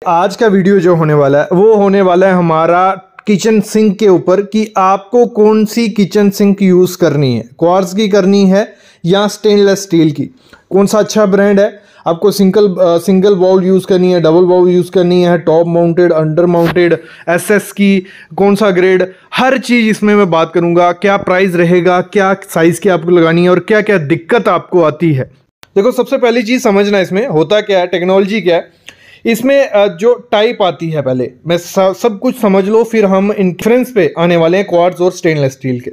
आज का वीडियो जो होने वाला है वो होने वाला है हमारा किचन सिंक के ऊपर कि आपको कौन सी किचन सिंक यूज़ करनी है, क्वार्ट्ज की करनी है या स्टेनलेस स्टील की, कौन सा अच्छा ब्रांड है, आपको सिंगल बाउल यूज़ करनी है, डबल बाउल यूज़ करनी है, top mounted, under mounted, SS की, कौन सा ग्रेड, हर चीज़ इसमें मैं बात करूंगा। क्या प्राइस रहेगा, क्या साइज़ की आपको लगानी है और क्या क्या दिक्कत आपको आती है। देखो, सबसे पहली चीज़ समझना इसमें होता क्या है, टेक्नोलॉजी क्या है। इसमें जो टाइप आती है, पहले मैं सब कुछ समझ लो, फिर हम इन्फ्रेंस पे आने वाले हैं क्वार्ट्ज और स्टेनलेस स्टील के।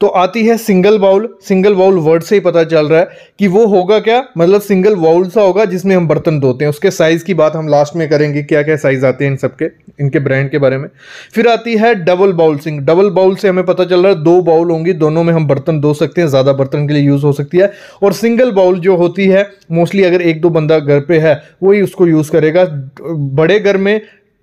तो आती है single bowl. Single bowl word से ही पता चल रहा है कि वो होगा क्या, मतलब सिंगल बाउल सा होगा जिसमें हम बर्तन धोते हैं। उसके साइज़ की बात हम लास्ट में करेंगे, क्या क्या साइज़ आते हैं इन सबके, इनके ब्रांड के बारे में। फिर आती है double bowl sink. Double bowl से हमें पता चल रहा है 2 बाउल होंगी, दोनों में हम बर्तन धो सकते हैं, ज़्यादा बर्तन के लिए यूज़ हो सकती है। और सिंगल बाउल जो होती है मोस्टली अगर 1-2 बंदा घर पे है वही उसको यूज़ करेगा। बड़े घर में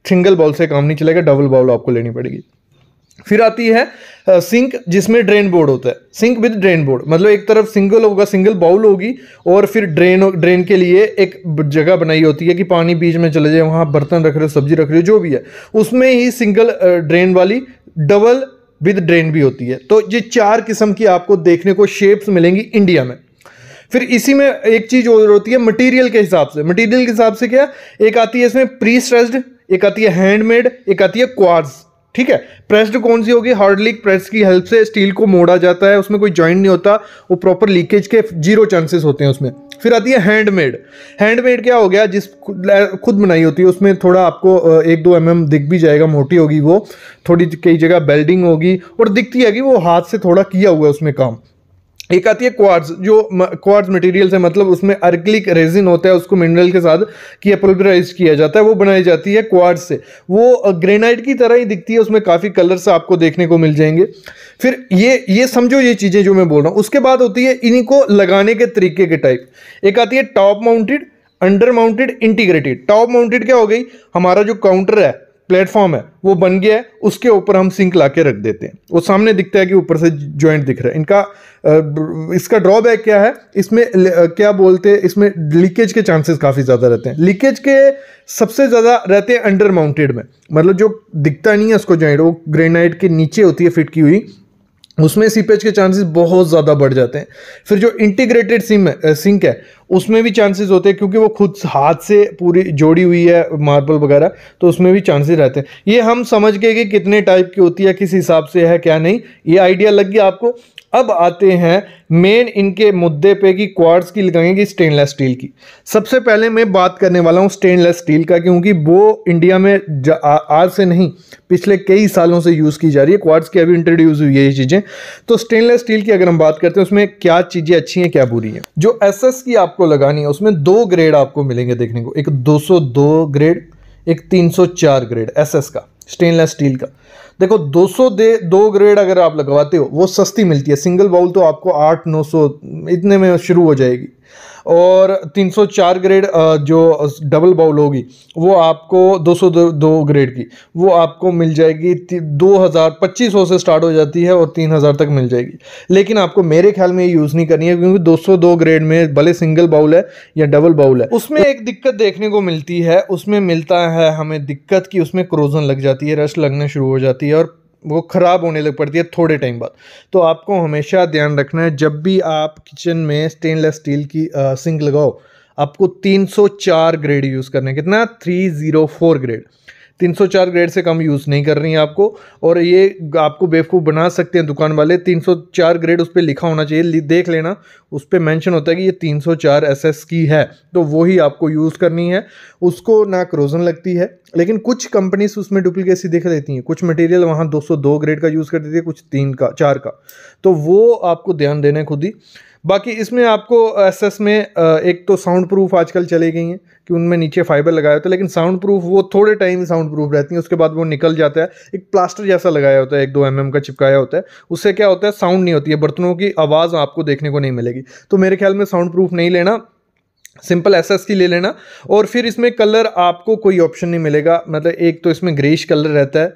सिंगल बाउल से काम नहीं चलेगा, डबल बाउल आपको लेनी पड़ेगी। फिर आती है सिंक जिसमें ड्रेन बोर्ड होता है। सिंक विद ड्रेन बोर्ड मतलब एक तरफ सिंगल होगा, सिंगल बाउल होगी और फिर ड्रेन के लिए एक जगह बनाई होती है कि पानी बीच में चले जाए, वहाँ बर्तन रख रहे हो, सब्जी रख रहे हो, जो भी है, उसमें ही सिंगल ड्रेन वाली डबल विद ड्रेन भी होती है। तो ये 4 किस्म की आपको देखने को शेप्स मिलेंगी इंडिया में। फिर इसी में एक चीज और होती है मटेरियल के हिसाब से। मटेरियल के हिसाब से क्या, एक आती है इसमें प्री स्ट्रेस्ड, एक आती है हैंडमेड, एक आती है क्वार्ट्ज। ठीक है, प्रेस्ड कौन सी होगी, हार्डलिक प्रेस की हेल्प से स्टील को मोड़ा जाता है, उसमें कोई जॉइंट नहीं होता, वो प्रॉपर लीकेज के 0 चांसेस होते हैं उसमें। फिर आती है हैंडमेड। हैंडमेड क्या हो गया, जिस खुद बनाई होती है, उसमें थोड़ा आपको 1-2 mm दिख भी जाएगा, मोटी होगी वो, थोड़ी कई जगह बेल्डिंग होगी और दिखती है कि वो हाथ से थोड़ा किया हुआ है उसमें काम। एक आती है क्वार्ट्ज, जो क्वार्ट्ज मटेरियल से मतलब उसमें अर्गलिक रेजिन होता है, उसको मिनरल के साथ किया पल्वराइज किया जाता है, वो बनाई जाती है क्वार्ट्ज से। वो ग्रेनाइट की तरह ही दिखती है, उसमें काफ़ी कलर्स आपको देखने को मिल जाएंगे। फिर ये समझो ये चीज़ें जो मैं बोल रहा हूँ। उसके बाद होती है इनको लगाने के तरीके के टाइप। एक आती है top mounted, under mounted, integrated. Top mounted क्या हो गई, हमारा जो काउंटर है, प्लेटफॉर्म है, वो बन गया है, उसके ऊपर हम सिंक लाके रख देते हैं, वो सामने दिखता है कि ऊपर से जॉइंट दिख रहा है। इसका ड्रॉबैक क्या है, इसमें क्या बोलते हैं, इसमें लीकेज के चांसेस काफ़ी ज़्यादा रहते हैं। लीकेज के सबसे ज़्यादा रहते हैं अंडर माउंटेड में, मतलब जो दिखता नहीं है उसको जॉइंट, वो ग्रेनाइट के नीचे होती है फिट की हुई, उसमें सीपेज के चांसेस बहुत ज़्यादा बढ़ जाते हैं। फिर जो इंटीग्रेटेड सिंक है उसमें भी चांसेस होते हैं, क्योंकि वो खुद हाथ से पूरी जोड़ी हुई है मार्बल वगैरह, तो उसमें भी चांसेस रहते हैं। ये हम समझ गए कि कितने टाइप की होती है, किस हिसाब से है, क्या नहीं, ये आइडिया लग गया आपको। अब आते हैं मेन इनके मुद्दे पे कि क्वार्ट्ज की लगाएंगे कि स्टेनलेस स्टील की। सबसे पहले मैं बात करने वाला हूँ स्टेनलेस स्टील का, क्योंकि वो इंडिया में आज से नहीं, पिछले कई सालों से यूज़ की जा रही है। क्वार्ट्ज की अभी इंट्रोड्यूस हुई है ये चीज़ें। तो स्टेनलेस स्टील की अगर हम बात करते हैं उसमें क्या चीज़ें अच्छी हैं, क्या बुरी हैं। जो एसएस की आपको लगानी है उसमें 2 ग्रेड आपको मिलेंगे देखने को, एक 202 ग्रेड, एक 304 ग्रेड एसएस का, स्टेनलेस स्टील का। देखो 202 ग्रेड अगर आप लगवाते हो वो सस्ती मिलती है, सिंगल बाउल तो आपको 800-900 इतने में शुरू हो जाएगी। और 304 ग्रेड जो डबल बाउल होगी वो आपको 202 ग्रेड की, वो आपको मिल जाएगी 2500 से स्टार्ट हो जाती है और 3000 तक मिल जाएगी। लेकिन आपको मेरे ख्याल में ये यूज़ नहीं करनी है, क्योंकि 202 ग्रेड में भले सिंगल बाउल है या डबल बाउल है, उसमें एक दिक्कत देखने को मिलती है, उसमें मिलता है हमें दिक्कत की उसमें क्रोजन लग जाती है, रस्ट लगने शुरू हो जाती है और वो ख़राब होने लग पड़ती है थोड़े टाइम बाद। तो आपको हमेशा ध्यान रखना है, जब भी आप किचन में स्टेनलेस स्टील की सिंक लगाओ, आपको 304 ग्रेड यूज़ करना है। कितना, 304 ग्रेड। 304 ग्रेड से कम यूज़ नहीं कर रही है आपको। और ये आपको बेवकूफ़ बना सकते हैं दुकान वाले, 304 ग्रेड उस पर लिखा होना चाहिए, देख लेना, उस पर मेंशन होता है कि ये 304 एसएस की है, तो वही आपको यूज़ करनी है। उसको ना क्रोजन लगती है, लेकिन कुछ कंपनीज उसमें डुप्लीकेसी दिख देती हैं, कुछ मटेरियल वहाँ 202 ग्रेड का यूज़ कर देती है, कुछ 3-4 का, तो वो आपको ध्यान देना है खुद ही। बाकी इसमें आपको एसएस में एक तो साउंड प्रूफ आजकल चले गई हैं कि उनमें नीचे फाइबर लगाया होता है, लेकिन साउंड प्रूफ वो थोड़े टाइम साउंड प्रूफ रहती हैं, उसके बाद वो निकल जाता है। एक प्लास्टर जैसा लगाया होता है, 1-2 mm का चिपकाया होता है, उससे क्या होता है, साउंड नहीं होती है, बर्तनों की आवाज़ आपको देखने को नहीं मिलेगी। तो मेरे ख्याल में साउंड प्रूफ नहीं लेना, सिंपल एसएस की ले लेना। और फिर इसमें कलर आपको कोई ऑप्शन नहीं मिलेगा, मतलब एक तो इसमें ग्रेइश कलर रहता है,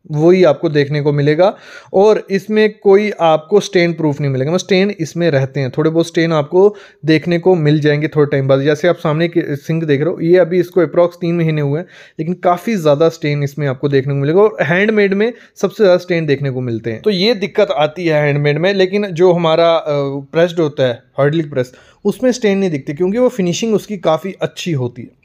वही आपको देखने को मिलेगा। और इसमें कोई आपको स्टेन प्रूफ नहीं मिलेगा, मतलब स्टेन इसमें रहते हैं, थोड़े बहुत स्टेन आपको देखने को मिल जाएंगे थोड़े टाइम बाद। जैसे आप सामने सिंक देख रहे हो, ये अभी इसको अप्रॉक्स 3 महीने हुए हैं, लेकिन काफ़ी ज़्यादा स्टेन इसमें आपको देखने को मिलेगा। और हैंडमेड में सबसे ज़्यादा स्टेन देखने को मिलते हैं, तो ये दिक्कत आती है हैंडमेड में। लेकिन जो हमारा प्रेस्ड होता है, हार्डली प्रेस, उसमें स्टेन नहीं दिखते क्योंकि वो फिनिशिंग उसकी काफ़ी अच्छी होती है।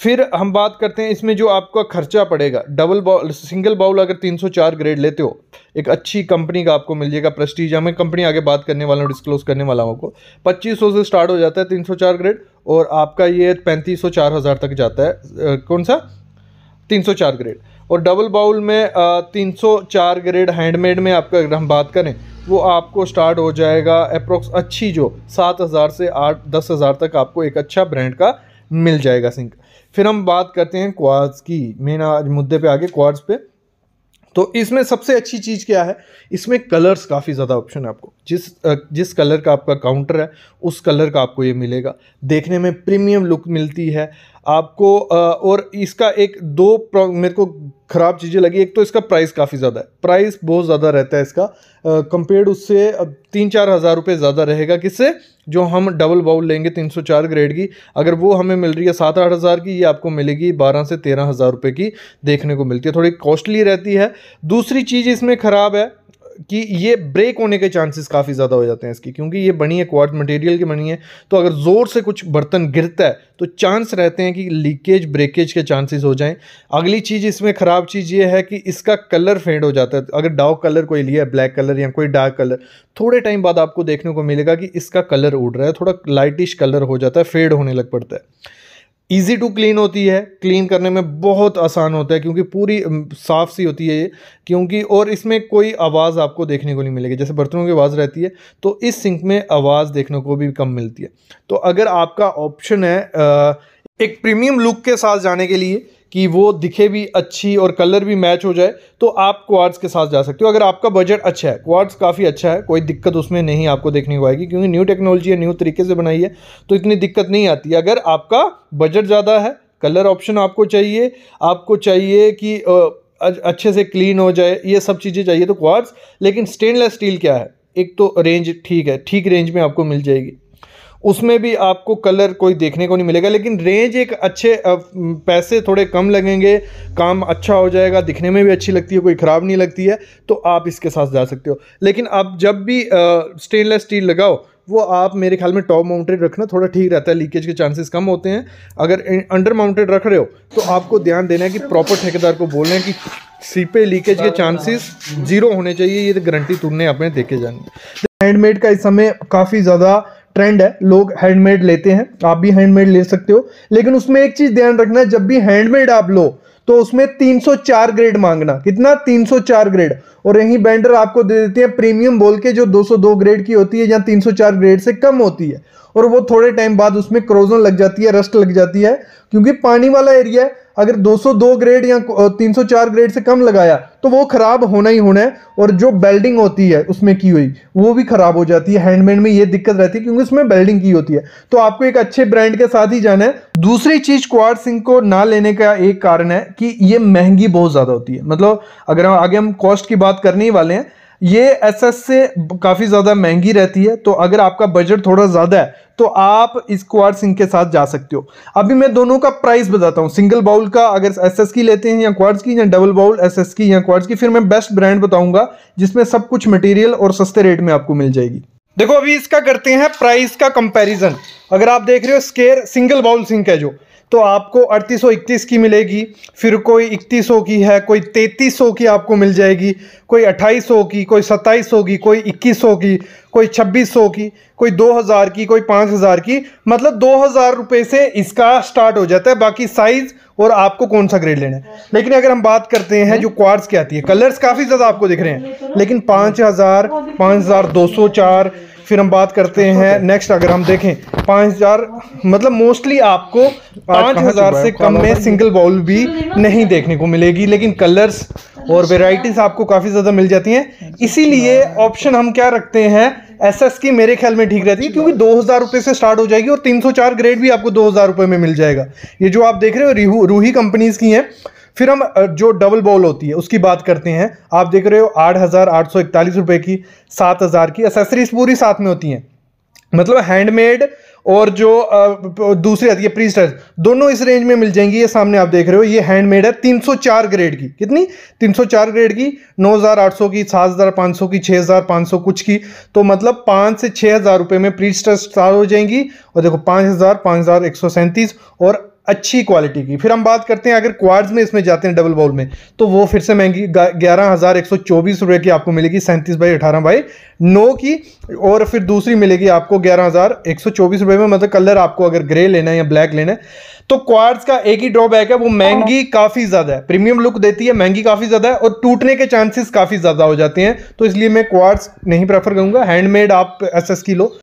फिर हम बात करते हैं इसमें जो आपका खर्चा पड़ेगा। डबल बाउल, सिंगल बाउल अगर 304 ग्रेड लेते हो, एक अच्छी कंपनी का आपको मिल जाएगा, प्रेस्टीज, मैं कंपनी आगे बात करने वाला हूँ, डिस्क्लोज करने वाला हूँ आपको। 2500 से स्टार्ट हो जाता है 304 ग्रेड, और आपका ये 3500 4000 तक जाता है। कौन सा? 304 ग्रेड। और डबल बाउल में 304 ग्रेड हैंडमेड में आपका अगर हम बात करें, वो आपको स्टार्ट हो जाएगा अप्रोक्स अच्छी जो 7000 से 8-10,000 तक आपको एक अच्छा ब्रांड का मिल जाएगा सिंक। फिर हम बात करते हैं क्वार्ट्ज की, मेन आज मुद्दे पे आगे क्वार्ट्ज पे। तो इसमें सबसे अच्छी चीज़ क्या है, इसमें कलर्स काफ़ी ज़्यादा ऑप्शन है आपको। जिस कलर का आपका काउंटर है उस कलर का आपको ये मिलेगा, देखने में प्रीमियम लुक मिलती है आपको। और इसका एक दो मेरे को ख़राब चीज़ें लगी। एक तो इसका प्राइस काफ़ी ज़्यादा है, प्राइस बहुत ज़्यादा रहता है इसका कंपेयर्ड उससे 3-4 हज़ार रुपये ज़्यादा रहेगा। किससे? जो हम डबल बाउल लेंगे 304 ग्रेड की, अगर वो हमें मिल रही है 7-8 हज़ार की, ये आपको मिलेगी 12 से 13 हज़ार रुपये की देखने को मिलती है, थोड़ी कॉस्टली रहती है। दूसरी चीज़ इसमें ख़राब है कि ये ब्रेक होने के चांसेस काफ़ी ज़्यादा हो जाते हैं इसकी, क्योंकि ये बनी है क्वार्ट्ज मटेरियल की बनी है, तो अगर ज़ोर से कुछ बर्तन गिरता है तो चांस रहते हैं कि लीकेज ब्रेकेज के चांसेस हो जाएं। अगली चीज़ इसमें ख़राब चीज़ ये है कि इसका कलर फेड हो जाता है। अगर डार्क कलर कोई लिया है, ब्लैक कलर या कोई डार्क कलर, थोड़े टाइम बाद आपको देखने को मिलेगा कि इसका कलर उड़ रहा है, थोड़ा लाइटिश कलर हो जाता है, फेड होने लग पड़ता है। ईजी टू क्लीन होती है, क्लीन करने में बहुत आसान होता है क्योंकि पूरी साफ़ सी होती है ये, क्योंकि और इसमें कोई आवाज़ आपको देखने को नहीं मिलेगी। जैसे बर्तनों की आवाज़ रहती है तो इस सिंक में आवाज़ देखने को भी कम मिलती है। तो अगर आपका ऑप्शन है एक प्रीमियम लुक के साथ जाने के लिए कि वो दिखे भी अच्छी और कलर भी मैच हो जाए, तो आप क्वार्ट्ज के साथ जा सकते हो। अगर आपका बजट अच्छा है, क्वार्ट्ज काफ़ी अच्छा है, कोई दिक्कत उसमें नहीं आपको देखने को आएगी क्योंकि न्यू टेक्नोलॉजी है, न्यू तरीके से बनाई है, तो इतनी दिक्कत नहीं आती है। अगर आपका बजट ज़्यादा है, कलर ऑप्शन आपको चाहिए कि अच्छे से क्लीन हो जाए, ये सब चीज़ें चाहिए तो क्वार्ट्ज। लेकिन स्टेनलेस स्टील क्या है, एक तो रेंज ठीक है, ठीक रेंज में आपको मिल जाएगी, उसमें भी आपको कलर कोई देखने को नहीं मिलेगा, लेकिन रेंज एक अच्छे, पैसे थोड़े कम लगेंगे, काम अच्छा हो जाएगा, दिखने में भी अच्छी लगती है, कोई ख़राब नहीं लगती है, तो आप इसके साथ जा सकते हो। लेकिन आप जब भी स्टेनलेस स्टील लगाओ, वो आप मेरे ख्याल में टॉप माउंटेड रखना थोड़ा ठीक रहता है, लीकेज के चांसेस कम होते हैं। अगर अंडर माउंटेड रख रहे हो तो आपको ध्यान देना है कि प्रॉपर ठेकेदार को बोलना है कि सीपे लीकेज के चांसेस 0 होने चाहिए, ये तो गारंटी तुमने आपने देखे जानी। हैंडमेड का इस समय काफ़ी ज़्यादा ट्रेंड है, लोग हैंडमेड लेते हैं, आप भी हैंडमेड ले सकते हो। लेकिन उसमें एक चीज़ ध्यान रखना है, जब भी हैंडमेड आप लो तो उसमें 304 ग्रेड मांगना। कितना? 304 ग्रेड। और यही बेंडर आपको दे देते हैं प्रीमियम बोल के, जो 202 ग्रेड की होती है या 304 ग्रेड से कम होती है, और वो थोड़े टाइम बाद उसमें क्रोजन लग जाती है, रस्ट लग जाती है, क्योंकि पानी वाला एरिया है। अगर 202 ग्रेड या 304 ग्रेड से कम लगाया तो वो खराब होना ही होना है, और जो बेल्डिंग होती है उसमें की हुई वो भी खराब हो जाती है। हैंडमेड में ये दिक्कत रहती है क्योंकि उसमें बेल्डिंग की होती है, तो आपको एक अच्छे ब्रांड के साथ ही जाना है। दूसरी चीज क्वार्ट्ज सिंक को ना लेने का एक कारण है कि ये महंगी बहुत ज्यादा होती है। मतलब अगर आगे हम कॉस्ट की बात करने ही वाले हैं, ये एसएस से काफ़ी ज़्यादा महंगी रहती है, तो अगर आपका बजट थोड़ा ज़्यादा है तो आप इस क्वार्ट्ज सिंक के साथ जा सकते हो। अभी मैं दोनों का प्राइस बताता हूँ, सिंगल बाउल का अगर एसएस की लेते हैं या क्वार्ट्ज की, या डबल बाउल एसएस की या क्वार्ट्ज की, फिर मैं बेस्ट ब्रांड बताऊंगा जिसमें सब कुछ मटेरियल और सस्ते रेट में आपको मिल जाएगी। देखो अभी इसका करते हैं प्राइस का कंपैरिजन। अगर आप देख रहे हो स्केयर सिंगल बाउल सिंक है जो, तो आपको 3831 की मिलेगी, फिर कोई 3100 की है, कोई 3300 की आपको मिल जाएगी, कोई 2800 की, कोई 2700 की, कोई 2100 की, कोई 2600 की, कोई 2000 की, कोई 5000 की। मतलब 2000 रुपये से इसका स्टार्ट हो जाता है, बाकी साइज और आपको कौन सा ग्रेड लेना है। लेकिन अगर हम बात करते हैं जो क्वार्ट्ज की आती है, कलर्स काफ़ी ज़्यादा आपको दिख रहे हैं, लेकिन 5000, 5204, फिर हम बात करते हैं नेक्स्ट, अगर हम देखें 5000, मतलब मोस्टली आपको 5000 से कम में सिंगल बाउल भी नहीं देखने को मिलेगी, लेकिन कलर्स और वेराइटीज आपको काफ़ी ज़्यादा मिल जाती हैं। इसीलिए ऑप्शन हम क्या रखते हैं, एसएस की मेरे ख्याल में ठीक रहती है, क्योंकि 2000 रुपये से स्टार्ट हो जाएगी और 304 ग्रेड भी आपको 2000 रुपये में मिल जाएगा। ये जो आप देख रहे हो रूही कंपनीज की हैं, फिर हम जो डबल बॉल होती है उसकी बात करते हैं। आप देख रहे हो 8,841 रुपए की, 7,000 की, एसेसरीज पूरी साथ में होती हैं। मतलब हैंडमेड और जो दूसरी आती है प्रीस्टर्स, दोनों इस रेंज में मिल जाएंगी। ये सामने आप देख रहे हो, ये हैंडमेड है 304 ग्रेड की। कितनी? 304 ग्रेड की, 9,800 की, 7,500 की, 6,500 कुछ की। तो मतलब 5 से 6,000 रुपए में प्रीस्टर्स स्टार्ट हो जाएंगी। और देखो 5,000, 5,137 और अच्छी क्वालिटी की। फिर हम बात करते हैं अगर क्वार्ट्ज में इसमें जाते हैं डबल बॉल में, तो वो फिर से महंगी 11,124 रुपए की आपको मिलेगी, 37x18x9 की। और फिर दूसरी मिलेगी आपको 11,124 रुपए में। मतलब कलर आपको अगर ग्रे लेना है या ब्लैक लेना है। तो क्वार्ट्ज का एक ही ड्रॉबैक है, वो महंगी काफी ज्यादा है। प्रीमियम लुक देती है, महंगी काफी ज्यादा है और टूटने के चांसेस काफी ज्यादा हो जाते हैं। तो इसलिए मैं क्वार्ट्ज नहीं प्रेफर करूंगा। हैंडमेड आप एसएस की लो।